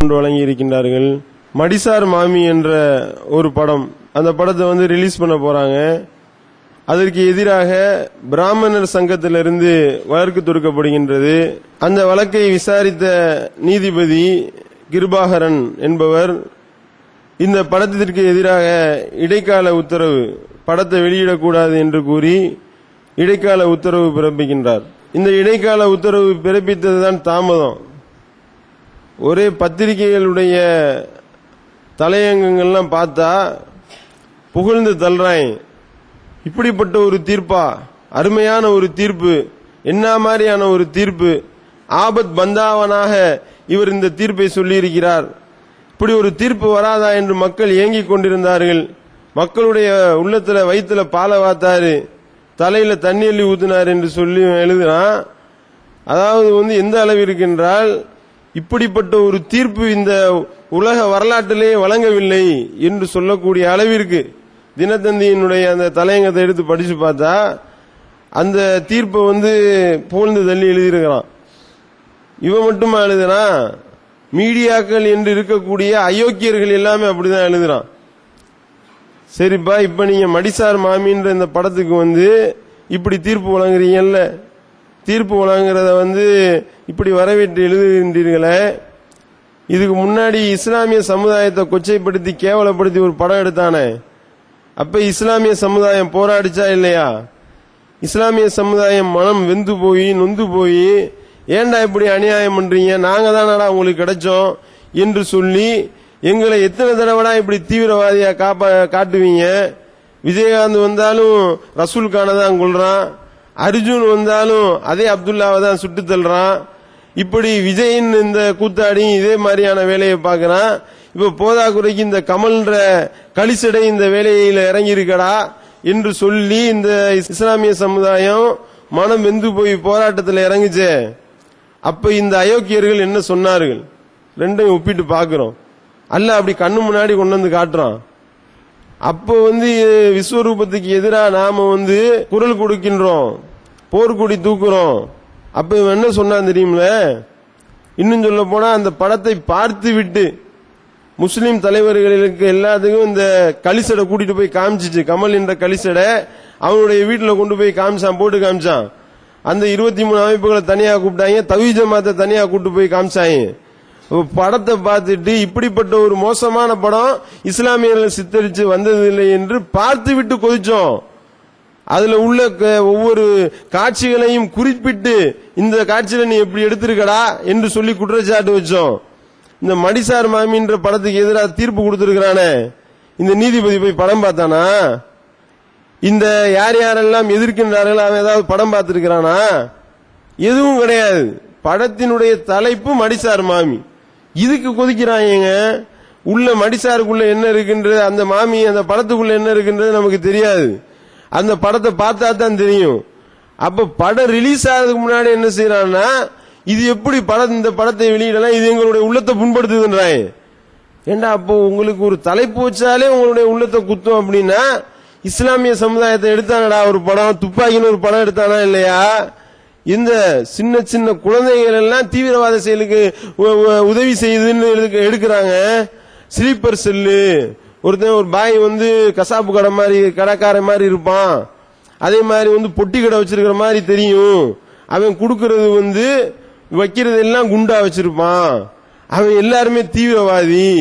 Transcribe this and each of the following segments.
கொண்டு வழங்கி இருக்கின்றார்கள். மடிசார் மாமி என்ற ஒரு படம், அந்த படத்தை ரிலீஸ் பண்ண போறாங்க. அதற்கு எதிராக பிராமணர் சங்கத்திலிருந்து வழக்கு தொடுக்கப்படுகின்றது. அந்த வழக்கை விசாரித்த நீதிபதி கிருபாகரன் என்பவர் இந்த படத்திற்கு எதிராக இடைக்கால உத்தரவு, படத்தை வெளியிடக்கூடாது என்று கூறி இடைக்கால உத்தரவு பிறப்பிக்கின்றார். இந்த இடைக்கால உத்தரவு பிறப்பித்ததுதான் தாமதம். ஒரே பத்திரிகைகளுடைய தலையங்கங்கள்லாம் பார்த்தா புகழ்ந்து தள்ளுறாங்க. இப்படிப்பட்ட ஒரு தீர்ப்பா, அருமையான ஒரு தீர்ப்பு, என்ன மாதிரியான ஒரு தீர்ப்பு, ஆபத் பந்தாவனாக இவர் இந்த தீர்ப்பை சொல்லியிருக்கிறார். இப்படி ஒரு தீர்ப்பு வராதா என்று மக்கள் ஏங்கிக் கொண்டிருந்தார்கள். மக்களுடைய உள்ளத்துல வயிற்றுல பாலை வாத்தாரு, தலையில தண்ணி அள்ளி ஊத்தினார் என்று சொல்லி எழுதுறான். அதாவது எந்த அளவிற்கு என்றால், இப்படிப்பட்ட ஒரு தீர்ப்பு இந்த உலக வரலாற்றிலே வழங்கவில்லை என்று சொல்லக்கூடிய அளவிற்கு தினத்தந்தியினுடைய அந்த தலையங்கத்தை எடுத்து படிச்சு பார்த்தா அந்த தீர்ப்பை புகழ்ந்து தள்ளி எழுதியிருக்கிறான். இவன் மட்டுமா எழுதுறான், மீடியாக்கள் என்று இருக்கக்கூடிய அயோக்கியர்கள் எல்லாமே அப்படிதான் எழுதுறான். சரிப்பா, இப்ப நீங்க மடிசார் மாமின்ற இந்த படத்துக்கு இப்படி தீர்ப்பு வழங்குறீங்கல்ல, தீர்ப்பு வழங்குறத இப்படி வரவேற்று எழுதுகின்றீர்களே, இதுக்கு முன்னாடி இஸ்லாமிய சமுதாயத்தை கொச்சைப்படுத்தி கேவலப்படுத்தி ஒரு படம் எடுத்தானே, அப்ப இஸ்லாமிய சமுதாயம் போராடிச்சா இல்லையா? இஸ்லாமிய சமுதாயம் மனம் வெந்து போய் நொந்து போய், ஏண்டா இப்படி அநியாயம் பண்றீங்க, நாங்க தானடா உங்களுக்கு கிடைச்சோம் என்று சொல்லி எங்களை எத்தனை தடவைடா இப்படி தீவிரவாதியா காட்டுவீங்க? விஜயகாந்த் வந்தாலும் ரசூல் கானை தான் கொள்றான், அர்ஜுன் வந்தாலும் அதே அப்துல்லாவை தான் சுட்டு தள்ளுறான். இப்படி விஜயின் இந்த கூத்தாடி இதே மாதிரியான வேலையை பார்க்கிறான். இப்ப போதாக்குறைக்கு இந்த கமல்ன்ற கலிசடை இந்த வேலையில இறங்கி இருக்கடா என்று சொல்லி இந்த இஸ்லாமிய சமுதாயம் மனம் வெந்து போய் போராட்டத்தில் இறங்குச்சே. அப்ப இந்த அயோக்கியர்கள் என்ன சொன்னார்கள்? ரெண்டையும் ஒப்பிட்டு பார்க்கிறோம். அல்ல அப்படி கண்ணு முன்னாடி கொண்டு காட்டுறான். அப்போ விஸ்வரூபத்துக்கு எதிராக நாம குரல் கொடுக்கின்றோம், போர்க்குடி தூக்குறோம். அப்ப இவன் என்ன சொன்னான் தெரியுமில? இன்னும் சொல்ல போனா அந்த படத்தை பார்த்து விட்டு முஸ்லிம் தலைவர்களுக்கு எல்லாத்துக்கும் இந்த கலிசடை கூட்டிட்டு போய் காமிச்சிச்சு. கமல் என்ற கலிசடை அவனுடைய வீட்டுல கொண்டு போய் காமிச்சான், போட்டு காமிச்சான். அந்த 23 அமைப்புகளை தனியா கூப்பிட்டாங்க, தவி ஜமாத்தை தனியா கூட்டு போய் காமிச்சாங்க. படத்தை பார்த்துட்டு இப்படிப்பட்ட ஒரு மோசமான படம் இஸ்லாமியர்கள் சித்தரிச்சு வந்ததில்லை என்று பார்த்து விட்டு கொதிச்சோம். அதுல உள்ள ஒவ்வொரு காட்சிகளையும் குறிப்பிட்டு இந்த காட்சியில நீ எப்படி எடுத்திருக்கடா என்று சொல்லி குற்றச்சாட்டு வச்சோம். இந்த மடிசார் மாமின்ற படத்துக்கு எதிராக தீர்ப்பு கொடுத்திருக்கிறானே இந்த நீதிபதி போய் படம் பார்த்தானா? இந்த யார் யாரெல்லாம் எதிர்க்கின்றார்கள் அவன் ஏதாவது படம் பார்த்திருக்கிறானா? எதுவும் கிடையாது. படத்தினுடைய தலைப்பு மடிசார் மாமி. இதுக்கு கொதிக்கிறாங்க. உள்ள மடிசாருக்குள்ள என்ன இருக்கின்றது, அந்த மாமி அந்த படத்துக்குள்ள என்ன இருக்கின்றது நமக்கு தெரியாது. அந்த படத்தை பார்த்தா தான் தெரியும். அப்ப படம் ரிலீஸ் ஆகிறதுக்கு முன்னாடி என்ன செய்யறான்னா, இது எப்படி இந்த படத்தை வெளியிடலாம், இது எங்களுடைய உள்ளத்தை புண்படுத்துதுன்றாங்க. ஏண்டா அப்போ உங்களுக்கு ஒரு தலைப்பு வச்சாலே உங்களுடைய உள்ளத்தை குத்தும் அப்படின்னா, இஸ்லாமிய சமுதாயத்தை எடுத்தானடா ஒரு படம், துப்பாக்கின்னு ஒரு படம் எடுத்தானா இல்லையா? இந்த சின்ன சின்ன குழந்தைகள் எல்லாம் தீவிரவாத செயலுக்கு உதவி செய்யுதுன்னு எடுக்கிறாங்க. ஸ்லீப்பர் செல்லு, ஒருத்தன் ஒரு பாய் கசாப்பு கடை மாதிரி கடைக்கார மாதிரி இருப்பான், அதே மாதிரி பொட்டி கடை வச்சிருக்கிற மாதிரி தெரியும். அவன் கொடுக்கறது வைக்கிறது எல்லாம் குண்டா வச்சிருப்பான். அவன் எல்லாருமே தீவிரவாதி,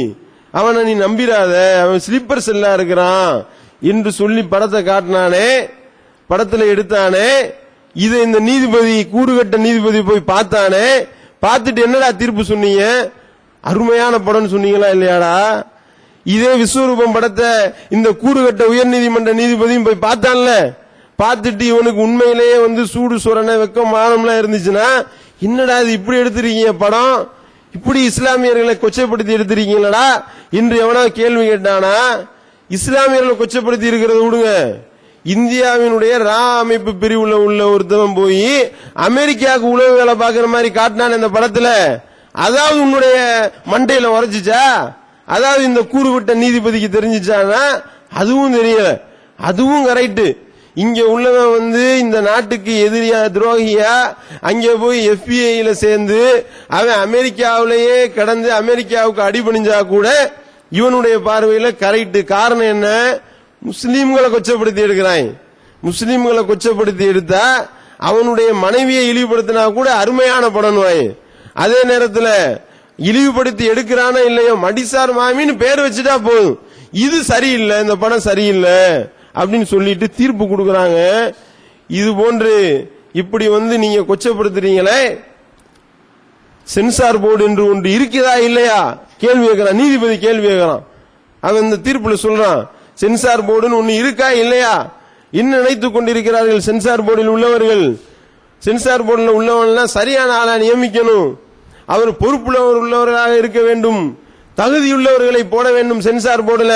அவனை நீ நம்பிராத, அவன் ஸ்லீப்பர் செல்லா இருக்கிறான் என்று சொல்லி படத்தை காட்டினானே, படத்துல எடுத்தானே. இதை இந்த நீதிபதி, கூறுகட்ட நீதிபதி போய் பார்த்தானே, பார்த்துட்டு என்னடா தீர்ப்பு சொன்னீங்க? அருமையான படம் சொன்னீங்களா இல்லையாடா? இதே விஸ்வரூபம் படத்தை இந்த கூறுகட்ட உயர் நீதிமன்ற நீதிபதியும் போய் பார்த்தான்ல, பார்த்துட்டு இவனுக்கு உண்மையிலேயே சூடு சொரணை வெக்கம் மானம்லாம் இருந்துச்சுன்னா, என்னடா இது இப்படி எடுத்திருக்கீங்க படம், இப்படி இஸ்லாமியர்களை கொச்சைப்படுத்தி எடுத்திருக்கீங்களா என்று எவனா கேள்வி கேட்டானா? இஸ்லாமியர்களை கொச்சைப்படுத்தி இருக்கிறத விடுங்க, இந்தியாவினுடைய ரா அமைப்பு பிரிவுல உள்ள ஒருத்தவன் போய் அமெரிக்காவுக்கு உளவு வேலை பார்க்கிற மாதிரி காட்டினான் இந்த படத்துல. அதாவது உன்னுடைய மண்டையில உரைச்சிச்சா? அதாவது இந்த கூறுவிட்ட நீதிபதிக்கு தெரிஞ்சிச்சானா? அதுவும் தெரியல. அதுவும் கரெக்ட். இங்க உள்ளவன் வந்து இந்த நாட்டுக்கு எதிரியா துரோகியா அங்கே போய் FBI சேர்ந்து அவன் அமெரிக்காவிலேயே கடந்து அமெரிக்காவுக்கு அடிபணிஞ்சா கூட இவனுடைய பார்வையில கரெக்ட். காரணம் என்ன? முஸ்லீம்களை கொச்சப்படுத்தி எடுக்கிறான். முஸ்லீம்களை கொச்சப்படுத்தி எடுத்தா அவனுடைய மனைவியை இழிவுபடுத்தினா கூட அருமையான படம். அதே நேரத்தில் இழிவுபடுத்தி எடுக்கிறானோ இல்லையோ மடிசார் மாமின்னு பேர் வச்சுட்டா போதும், இது சரியில்லை, இந்த படம் சரியில்லை அப்படின்னு சொல்லிட்டு தீர்ப்பு கொடுக்கறாங்க. இது போன்று இப்படி வந்து நீங்க கொச்சப்படுத்துறீங்களே, சென்சார் போர்டு என்று ஒன்று இருக்கிறதா இல்லையா கேள்வி கேட்கிறான். நீதிபதி கேள்வி கேட்கிறான். அவன் இந்த தீர்ப்புல சொல்றான், சென்சார் போர்டுன்னு ஒன்னு இருக்கா இல்லையா? என்ன நினைத்துக் கொண்டிருக்கிறார்கள் சென்சார் போர்டில் உள்ளவர்கள்? சென்சார் போர்டில் உள்ளவன்லாம் சரியான ஆளா நியமிக்கணும், அவர் பொறுப்புள்ளவர் உள்ளவர்களாக இருக்க வேண்டும், தகுதியுள்ளவர்களை போட வேண்டும் சென்சார் போர்டுல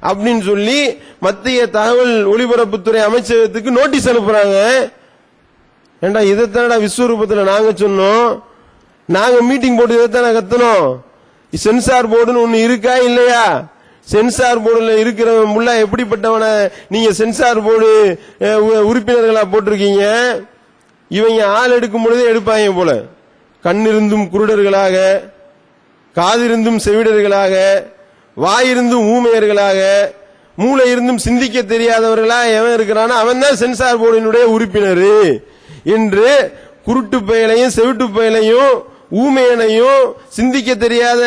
அப்படின்னு சொல்லி மத்திய தகவல் ஒலிபரப்புத்துறை அமைச்சகத்துக்கு நோட்டீஸ் அனுப்புறாங்க. ஏண்டா இதைத்தானடா விஸ்வரூபத்தில் நாங்க சொன்னோம், நாங்க மீட்டிங் போட்டு இதைத்தானே கத்தனோம். சென்சார் போர்டுன்னு ஒன்னு இருக்கா இல்லையா? சென்சார் போர்டுல இருக்கிறவன் முள்ள எப்படிப்பட்டவன நீங்க சென்சார் போர்டு உறுப்பினர்களா போட்டிருக்கீங்க? இவங்க ஆள் எடுக்கும் பொழுதே எடுப்பாங்க போல, கண்ணிருந்தும் குருடர்களாக, காதிருந்தும் செவிடர்களாக, வாயிருந்தும் ஊமையர்களாக, மூளை இருந்தும் சிந்திக்க தெரியாதவர்களா எவன் இருக்கிறானோ அவன் தான் சென்சார் போர்டினுடைய உறுப்பினர் என்று குருட்டு பயலையும் செவிட்டு பயலையும் ஊமையனையும் சிந்திக்க தெரியாத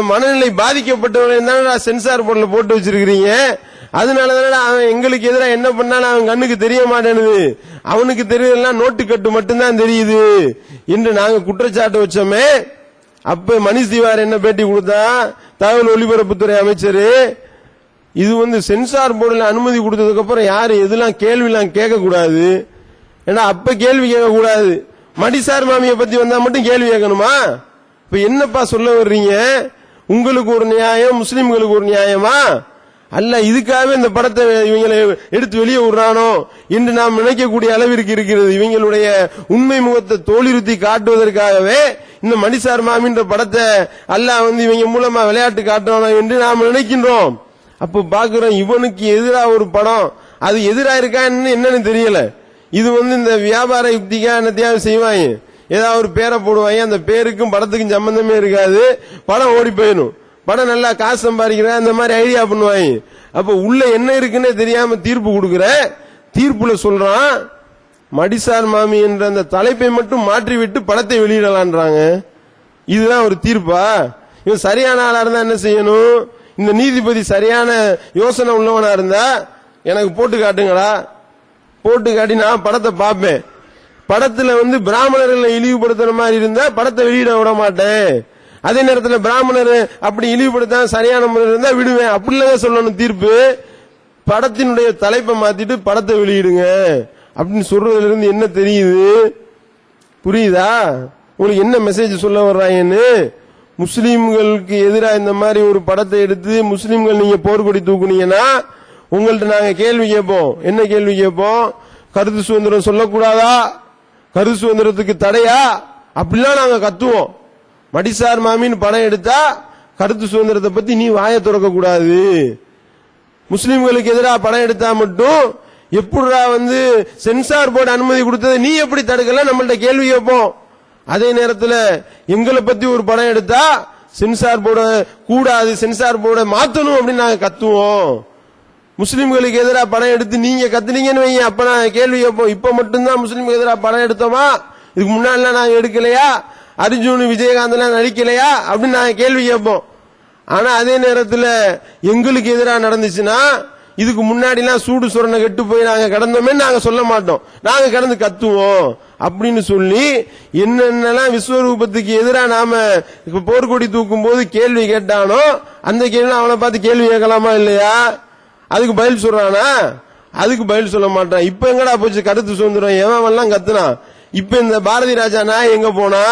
மனநிலை பாதிக்கப்பட்டவனையும் தான் சென்சார் போர்டுல போட்டு வச்சிருக்கிறீங்க. அதனாலதான் அவன் எங்களுக்கு எதிராக என்ன பண்ணாலும் அவன் கண்ணுக்கு தெரிய மாட்டேனுது, அவனுக்கு தெரியலாம் நோட்டு கட்டு மட்டும்தான் தெரியுது என்று நாங்க குற்றச்சாட்டு வச்சோமே. அப்ப மணிஷ் திவாரி என்ன பேட்டி கொடுத்தா, தகவல் ஒலிபரப்புத்துறை அமைச்சர், இது வந்து சென்சார் போர்டுல அனுமதி கொடுத்ததுக்கு அப்புறம் யாரு எதெல்லாம் கேள்விலாம் கேட்க கூடாது, ஏன்னா அப்ப கேள்வி கேட்க கூடாது, மடிசார் மாமியை பத்தி வந்தா மட்டும் கேள்வி கேட்கணுமா? இப்ப என்னப்பா சொல்ல வர்றீங்க? உங்களுக்கு ஒரு நியாயம், முஸ்லிம்களுக்கு ஒரு நியாயமா? அல்ல இதுக்காகவே இந்த படத்தை இவங்களை எடுத்து வெளியே விடுறானோ என்று நாம் நினைக்கக்கூடிய அளவிற்கு இருக்கிறது. இவங்களுடைய உண்மை முகத்தை தோலிருத்தி காட்டுவதற்காகவே இந்த மடிசார் மாமின்ற படத்தை அல்லாஹ் வந்து இவங்க மூலமா விளையாட்டு காட்டணும் என்று நாம் நினைக்கின்றோம். அப்ப பாக்குறோம் இவனுக்கு எதிராக ஒரு படம், அது எதிராக இருக்கான்னு என்னன்னு தெரியல. இது வந்து இந்த வியாபார யுக்திக்கா என்னத்தையாவது செய்வாங்க, ஏதாவது ஒரு பேரை போடுவாங்க, அந்த பேருக்கும் படத்துக்கும் சம்பந்தமே இருக்காது, படம் ஓடி போயிடும், படம் நல்லா காசு சம்பாதிக்கிற அந்த மாதிரி ஐடியா பண்ணுவாங்க. அப்ப உள்ள என்ன இருக்குன்னு தெரியாம தீர்ப்பு கொடுக்கிற, தீர்ப்புல சொல்றான் மடிசார் மாமி என்ற அந்த தலைப்பை மட்டும் மாற்றிவிட்டு படத்தை வெளியிடலான்றாங்க. இதுதான் ஒரு தீர்ப்பா? இவன் சரியான ஆளா இருந்தா என்ன செய்யணும்? இந்த நீதிபதி சரியான யோசனை உள்ளவனா இருந்தா எனக்கு போட்டு காட்டுங்களா, போட்டு காட்டி நான் படத்தை பார்ப்பேன். படத்துல வந்து பிராமணர்களை இழிவுபடுத்துற மாதிரி இருந்தா படத்தை வெளியிட விட மாட்டேன். அதே நேரத்தில் பிராமணர் அப்படி இழிவுபடுத்த சரியான முறையில் இருந்தா விடுவேன். அப்படிலாம் சொல்லணும் தீர்ப்பு. படத்தினுடைய தலைப்பை மாத்திட்டு படத்தை வெளியிடுங்க அப்படின்னு சொல்றதுல இருந்து என்ன தெரியுது? புரியுதா உங்களுக்கு? என்ன மெசேஜ் சொல்ல வர்றாங்கன்னு? முஸ்லீம்களுக்கு எதிராக இந்த மாதிரி ஒரு படத்தை எடுத்து முஸ்லீம்கள் நீங்க போர்க்கொடி தூக்குனீங்கன்னா உங்கள்ட்ட நாங்க கேள்வி கேட்போம். என்ன கேள்வி கேட்போம்? கருத்து சுதந்திரம் சொல்லக்கூடாதா? கருத்து சுதந்திரத்துக்கு தடையா? அப்படிலாம் நாங்க கத்துவோம். மடிசார் மாமின்னு படம் எடுத்தா கருத்து சுதந்திரத்தை பத்தி நீ வாயை திறக்க கூடாது. முஸ்லிம்களுக்கு எதிராக படம் எடுத்தா மட்டும் எப்படிடா வந்து சென்சார் போர்டு அனுமதி கொடுத்தது நீ எப்படி தடுக்கல நம்மள்ட்ட கேள்வி கேட்போம். அதே நேரத்தில் எங்களை பத்தி ஒரு படம் எடுத்தா சென்சார் போர்டு கூடாது, சென்சார் போர்டை மாத்தணும் அப்படின்னு நாங்க கத்துவோம். முஸ்லிம்களுக்கு எதிராக படம் எடுத்து நீங்க கத்துனீங்கன்னு வைங்க, அப்ப நான் கேள்வி கேட்போம். இப்ப மட்டும்தான் முஸ்லிம்களுக்கு எதிராக படம் எடுத்தோமா? இதுக்கு முன்னாடிலாம் நாங்க எடுக்கலையா? அர்ஜுன் விஜயகாந்த் எல்லாம் நடிக்கலையா அப்படின்னு நாங்க கேள்வி கேட்போம். ஆனா அதே நேரத்தில் எங்களுக்கு எதிராக நடந்துச்சுன்னா இதுக்கு முன்னாடி எல்லாம் சூடு சுரணை கெட்டு போய் நாங்க கடந்தோமே நாங்க சொல்ல மாட்டோம், நாங்க கடந்து கத்துவோம் அப்படின்னு சொல்லி என்னென்னலாம் விஸ்வரூபத்துக்கு எதிராக நாம போர்க்கொடி தூக்கும் போது கேள்வி கேட்டானோ அந்த கேள்வி அவனை பார்த்து கேள்வி கேட்கலாமா இல்லையா? அதுக்கு பதில் சொல்றானா? அதுக்கு பதில் சொல்ல மாட்டான். இப்ப எங்கடா போச்சு கருத்து சுதந்திரம்? எவன் கத்துனான்? இப்ப இந்த பாரதி ராஜா நாய் எங்க போனா?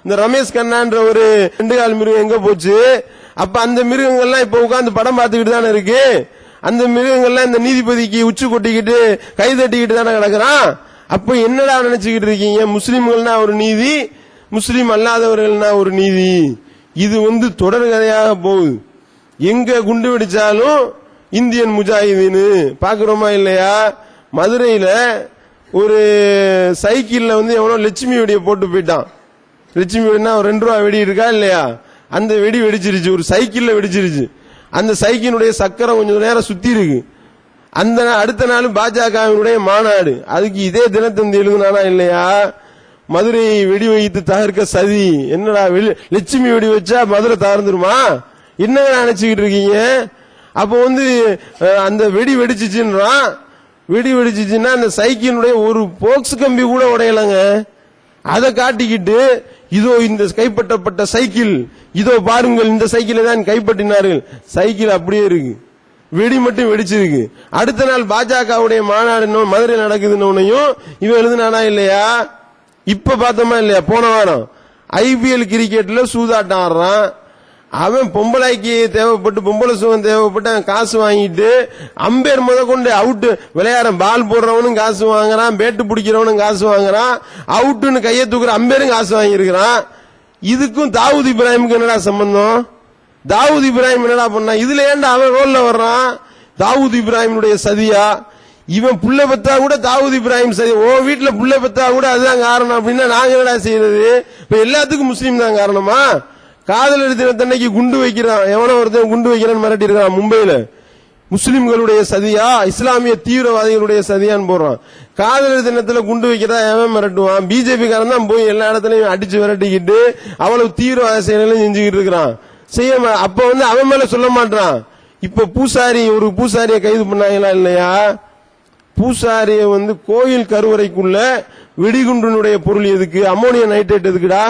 இந்த ரமேஷ் கண்ணான்ற ஒரு 2 கால் மிருகம் எங்க போச்சு? அப்ப அந்த மிருகங்கள்லாம் இப்ப உட்கார்ந்து படம் பார்த்துக்கிட்டு தானே இருக்கு. அந்த மிருகங்கள்லாம் இந்த நீதிபதிக்கு உச்சி கொட்டிக்கிட்டு கை தட்டிக்கிட்டு தானே கிடக்குறான். அப்ப என்னடா நினைச்சுக்கிட்டு இருக்கீங்க? முஸ்லிம்கள்னா ஒரு நீதி, முஸ்லிம் அல்லாதவர்கள்னா ஒரு நீதி. இது வந்து தொடர் கதையாக போகுது. எங்க குண்டு வெடிச்சாலும் இந்தியன் முஜாஹிதீன் பாக்குறோமா இல்லையா? மதுரையில ஒரு சைக்கிள்ல வந்து எவனோ லட்சுமி வெடியை போட்டு போயிட்டான். லட்சுமி வெடினா ஒரு 2 ரூபா வெடி இருக்கா இல்லையா, அந்த வெடி வெடிச்சிருச்சு, ஒரு சைக்கிள்ல வெடிச்சிருச்சு. அந்த சைக்கிளுடைய சக்கரம் கொஞ்சம் நேரம் சுத்தி இருக்கு. அந்த அடுத்த நாள் பாஜகவினுடைய மாநாடு, அதுக்கு இதே தினத்தந்தி எழுதுனானா இல்லையா, மதுரை வெடி வைத்து தகர்க்க சதி. என்னடா லட்சுமி வெடி வச்சா மதுரை தகர்ந்துருமா, என்ன நினைச்சுக்கிட்டு இருக்கீங்க? அப்ப வந்து அந்த வெடி வெடிச்சுச்சுன்றான். வெடி வெடிச்சுச்சுன்னா அந்த சைக்கிளுடைய ஒரு போக்ஸ் கம்பி கூட உடையலங்க. அதை காட்டிக்கிட்டு இதோ இந்த கைப்பற்றப்பட்ட சைக்கிள், இதோ பாருங்கள் இந்த சைக்கிளை தான் கைப்பற்றினார்கள். சைக்கிள் அப்படியே இருக்கு, வெடி மட்டும் வெடிச்சிருக்கு. அடுத்த நாள் பாஜகவுடைய மாநாடு மதுரை நடக்குதுன்னு இவன் எழுதுனானா இல்லையா? இப்ப பார்த்தோமா இல்லையா, போன வாரம் IPL கிரிக்கெட்ல சூதாட்டம் ஆடுறான். அவன் பொம்பளைக்கு தேவைப்பட்டு, பொம்பளை சுகம் தேவைப்பட்டு அவன் காசு வாங்கிட்டு அம்பேர் முத கொண்டு அவுட்டு விளையாட பால் போடுறவனும் காசு வாங்குறான், பேட்டு பிடிக்கிறவனும் காசு வாங்குறான், அவுட்டுன்னு கையை தூக்குற அம்பேரும் காசு வாங்கியிருக்கிறான். இதுக்கும் தாவூத் இப்ராஹிமுக்கு என்னடா சம்பந்தம்? தாவூத் இப்ராஹிம் என்னடா பண்ணா? இதுல ஏன்டா அவன் ரோல்ல வர்றான்? தாவூத் இப்ராஹிமுடைய சதியா? இவன் புள்ள பெத்தா கூட தாவூத் இப்ராஹிம் சதி, ஓ வீட்டுல புள்ள பெத்தா கூட அதுதான் காரணம் அப்படின்னா நாங்க என்னடா செய்யறது? இப்ப எல்லாத்துக்கும் முஸ்லீம் தான் காரணமா? காதலர் தினத்தன்னைக்கு குண்டு வைக்கிறான், எவனோ ஒருத்தன் குண்டு வைக்கிறான்னு மிரட்டி இருக்கான் மும்பையில. முஸ்லிம்களுடைய சதியா, இஸ்லாமிய தீவிரவாதிகளுடைய சதியான்னு போடுறான். காதலர் தினத்துல குண்டு வைக்கிறதா எவன் மிரட்டுவான்? பிஜேபி காரன் தான் போய் எல்லா இடத்துலயும் அடிச்சு விரட்டிக்கிட்டு அவ்வளவு தீவிரவாத செயல்களும் செஞ்சுக்கிட்டு இருக்கிறான். அப்ப வந்து அவன் மேல சொல்ல மாட்டான். இப்ப பூசாரி, ஒரு பூசாரியை கைது பண்ணாங்களா இல்லையா? பூசாரிய வந்து கோயில் கருவறைக்குள்ள வெடிகுண்டினுடைய பொருள் எதுக்கு? அம்மோனிய நைட்ரேட் எதுக்குடா?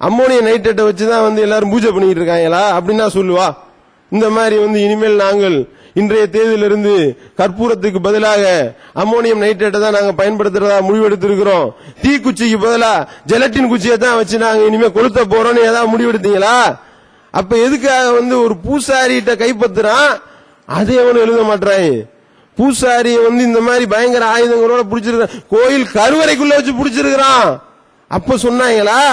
அம்மோனிய நைட்ரேட்டை வச்சுதான் வந்து எல்லாரும் பூஜை பண்ணிட்டு இருக்காங்களா அப்படின்னா சொல்லுவா? இந்த மாதிரி வந்து இனிமேல் நாங்கள் இன்றைய தேதியிலிருந்து கற்பூரத்துக்கு பதிலாக அம்மோனியம் நைட்ரேட்டை தான் நாங்க பயன்படுத்துறதா முடிவெடுத்திருக்கிறோம். தீக்குச்சிக்கு பதிலா ஜெலட்டின் குச்சியை தான் வச்சு நாங்க இனிமே கொளுத்த போறோம்னு ஏதாவது முடிவெடுத்தீங்களா? அப்ப எதுக்காக வந்து ஒரு பூசாரிட்ட கைப்பற்றுறான், அதே அவனு எழுத மாட்டான். பூசாரிய வந்து இந்த மாதிரி பயங்கர ஆயுதங்களோட பிடிச்சிருக்கான், கோயில் கருவறைக்குள்ள வச்சு பிடிச்சிருக்கிறான். அப்ப சொன்னாங்களா?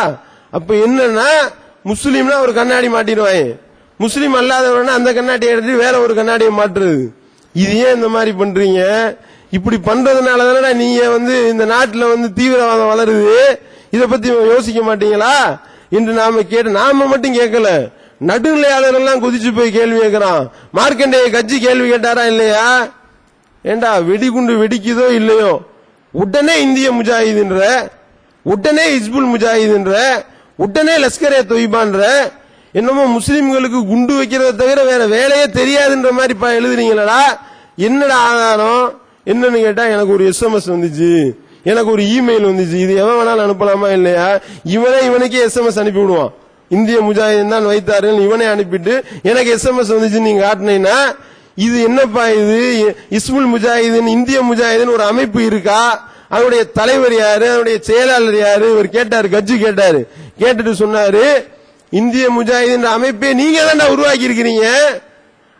அப்ப என்னன்னா, முஸ்லீம்னா ஒரு கண்ணாடி மாட்டிடுவாங்க, முஸ்லீம் அல்லாதவனா அந்த கண்ணாடியை எடுத்து வேற ஒரு கண்ணாடியை மாற்றுறது. இது ஏன் இந்த மாதிரி பண்றீங்க? இப்படி பண்றதுனால தானே நீங்க வந்து இந்த நாட்டில் வந்து தீவிரவாதம் வளருது. இத பத்தி யோசிக்க மாட்டீங்களா என்று நாம மட்டும் கேட்கல, நடுநிலையாளர்கள் எல்லாம் குதிச்சு போய் கேள்வி கேட்கிறான். மார்க்கண்டேய கட்சி கேள்வி கேட்டாரா இல்லையா? ஏண்டா வெடிகுண்டு வெடிக்குதோ இல்லையோ, உடனே இந்திய முஜாஹிதுன்ற, உடனே ஹிஸ்புல் முஜாஹிதுன்ற, உடனே லஷ்கரே தொய்பான்ற, என்னமோ முஸ்லிம்களுக்கு குண்டு வைக்கிறத தவிர வேற வேலையே தெரியாதுன்ற மாதிரி எழுதுறீங்களா? என்னடா ஆதாரம்? என்னன்னு கேட்டா, எனக்கு ஒரு SMS வந்துச்சு, எனக்கு ஒரு இமெயில் வந்துச்சு, இது எவன் வேணாலும் அனுப்பலாமா இல்லையா? இவனுக்கே SMS அனுப்பி விடுவான். இந்திய முஜாஹிதீன் தான் வைத்தார்கள், இவனே அனுப்பிட்டு எனக்கு SMS வந்துச்சு நீங்க காட்டினீங்கன்னா, இது என்னப்பா இது? இஸ்முல் முஜாஹிதீன், இந்திய முஜாஹிதீன் ஒரு அமைப்பு இருக்கா? அவருடைய தலைவர் யாரு, அவருடைய செயலாளர் யாரு? இவர் கேட்டாரு, கட்சி கேட்டாரு. கேட்டுட்டு சொன்னாரு, இந்திய முஜாஹிதீன் அமைப்பே நீங்க தான் உருவாக்கி இருக்கிறீங்க,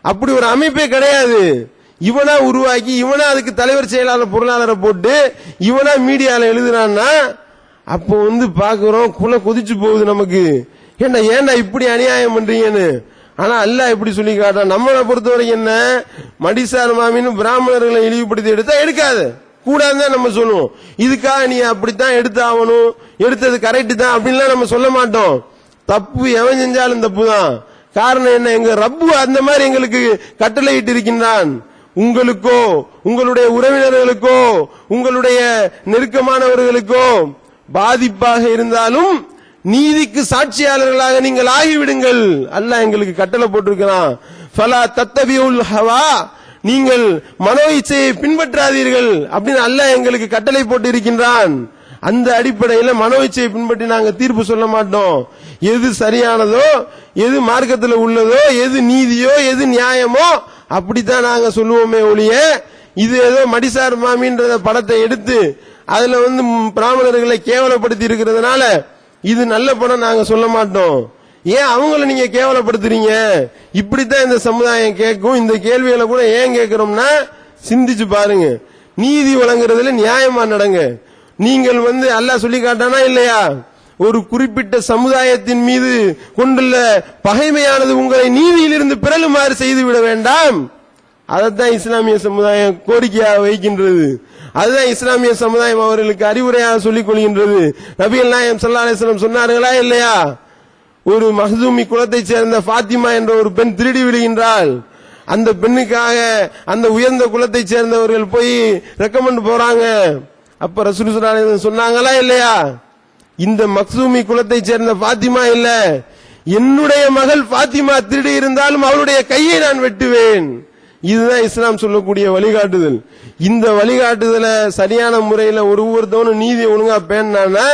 அப்படி ஒரு அமைப்பே கிடையாது. இவனா உருவாக்கி, இவனா அதுக்கு தலைவர் செயலாளர் பொருளாதார போட்டு இவனா மீடியால எழுதுறான்னா, அப்போ வந்து பாக்குறோம் குல கொதிச்சு போகுது நமக்கு. ஏன்டா இப்படி அநியாயம் பண்றீங்கன்னு. ஆனா அல்லாஹ் இப்படி சொல்லி காட்டான். நம்மளை பொறுத்தவரைக்கும் என்ன, மடிசார் மாமின்னு பிராமணர்களை இழிவுபடுத்தி எடுத்தா எடுக்காது கூடாதுதான் நம்ம சொல்லுவோம். இதுக்காக நீ அப்படித்தான் எடுத்து ஆகணும், எடுத்தது கரெக்ட் தான் அப்படின்லாம் நம்ம சொல்ல மாட்டோம். தப்பு எவன் செஞ்சாலும் தப்பு தான். காரணம் என்ன, எங்க ரப்பு அந்த மாதிரி எங்களுக்கு கட்டளையிட்டு இருக்கின்றான். உங்களுக்கோ, உங்களுடைய உறவினர்களுக்கோ, உங்களுடைய நெருக்கமானவர்களுக்கோ பாதிப்பாக இருந்தாலும் நீதிக்கு சாட்சியாளர்களாக நீங்கள் ஆகிவிடுங்கள். அல்லாஹ் எங்களுக்கு கட்டளை போட்டிருக்கிறான். ஃபலா தத்தபியுல் ஹவா, நீங்கள் மனோ இச்சையை பின்பற்றாதீர்கள் அப்படின்னு அல்லாஹ் எங்களுக்கு கட்டளை போட்டு இருக்கின்றான். அந்த அடிப்படையில் மனோ இச்சையை பின்பற்றி நாங்க தீர்ப்பு சொல்ல மாட்டோம். எது சரியானதோ, எது மார்க்கத்தில் உள்ளதோ, எது நீதியோ, எது நியாயமோ அப்படித்தான் நாங்க சொல்லுவோமே ஒழிய, இது ஏதோ மடிசார் மாமின்ற படத்தை எடுத்து அதுல வந்து பிராமணர்களை கேவலப்படுத்தி இருக்கிறதுனால இது நல்ல படம் நாங்க சொல்ல மாட்டோம். ஏன் அவங்கள நீங்க கேவலப்படுத்துறீங்க? இப்படித்தான் இந்த சமுதாயம் கேட்கும். இந்த கேள்விகளை கூட ஏன் கேட்கிறோம்னா, சிந்திச்சு பாருங்க, நீதி வழங்குறதுல நியாயமா நடங்க. நீங்கள் வந்து அல்லாஹ் சொல்லி காட்டானா இல்லையா, ஒரு குறிப்பிட்ட சமுதாயத்தின் மீது கொண்டுள்ள பகைமையானது உங்களை நீதியிலிருந்து பிறழுமாறு செய்துவிட வேண்டாம். அதைத்தான் இஸ்லாமிய சமுதாயம் கோரிக்கையாக வைக்கின்றது. அதுதான் இஸ்லாமிய சமுதாயம் அவர்களுக்கு அறிவுரையாக சொல்லிக் கொள்கின்றது. நபிகள் நாயகம் ஸல்லல்லாஹு அலைஹி வஸல்லம் சொன்னார்களா இல்லையா? ஒரு மஹ்சூமி குலத்தைச் சேர்ந்த ஃபாத்திமா என்ற ஒரு பெண் திருடி விடுகின்றாள். அந்த பெண்ணுக்காக அந்த உயர்ந்த குலத்தைச் சேர்ந்தவர்கள் போய் ரெக்கமெண்ட் போறாங்க. அப்ப ரசூல் ஸல்லல்லாஹு அலைஹி வஸல்லம் சொன்னாங்களா இல்லையா? இந்த மக்சூமி குலத்தைச் சேர்ந்த ஃபாத்திமா இல்ல, என்னுடைய மகள் ஃபாத்திமா திருடி இருந்தாலும் அவளுடைய கையை நான் வெட்டுவேன். இதுதான் இஸ்லாம் சொல்லக்கூடிய வழிகாட்டுதல். இந்த வழிகாட்டுதலை சரியான முறையில் ஒவ்வொருத்தவனும் நீதி ஒழுங்கா பேணானா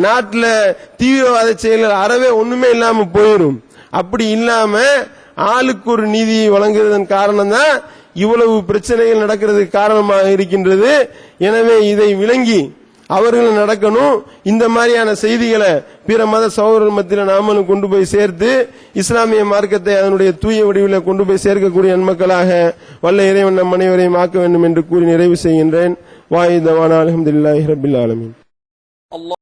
நாட்டுல தீவிரவாத செயல்கள் அறவே ஒண்ணுமே இல்லாம போயிடும். அப்படி இல்லாம ஆளுக்கு ஒரு நீதி வழங்குறதன் காரணம் தான் இவ்வளவு பிரச்சனைகள் நடக்கிறதுக்கு காரணமாக இருக்கின்றது. எனவே இதை விளங்கி அவர்கள் நடக்கணும். இந்த மாதிரியான செய்திகளை பிற மத சகோதரர்கள் மத்தியில் நாமளும் கொண்டு போய் சேர்த்து இஸ்லாமிய மார்க்கத்தை அதனுடைய தூய வடிவில் கொண்டு போய் சேர்க்கக்கூடிய நன்மக்களாக வல்ல இறைவன் நம் அனைவரையும் ஆக்க வேண்டும் என்று கூறி நிறைவு செய்கின்றேன். வாஹித் தவானா அல்ஹம்துலில்லாஹி ரப்பில் ஆலமீன்.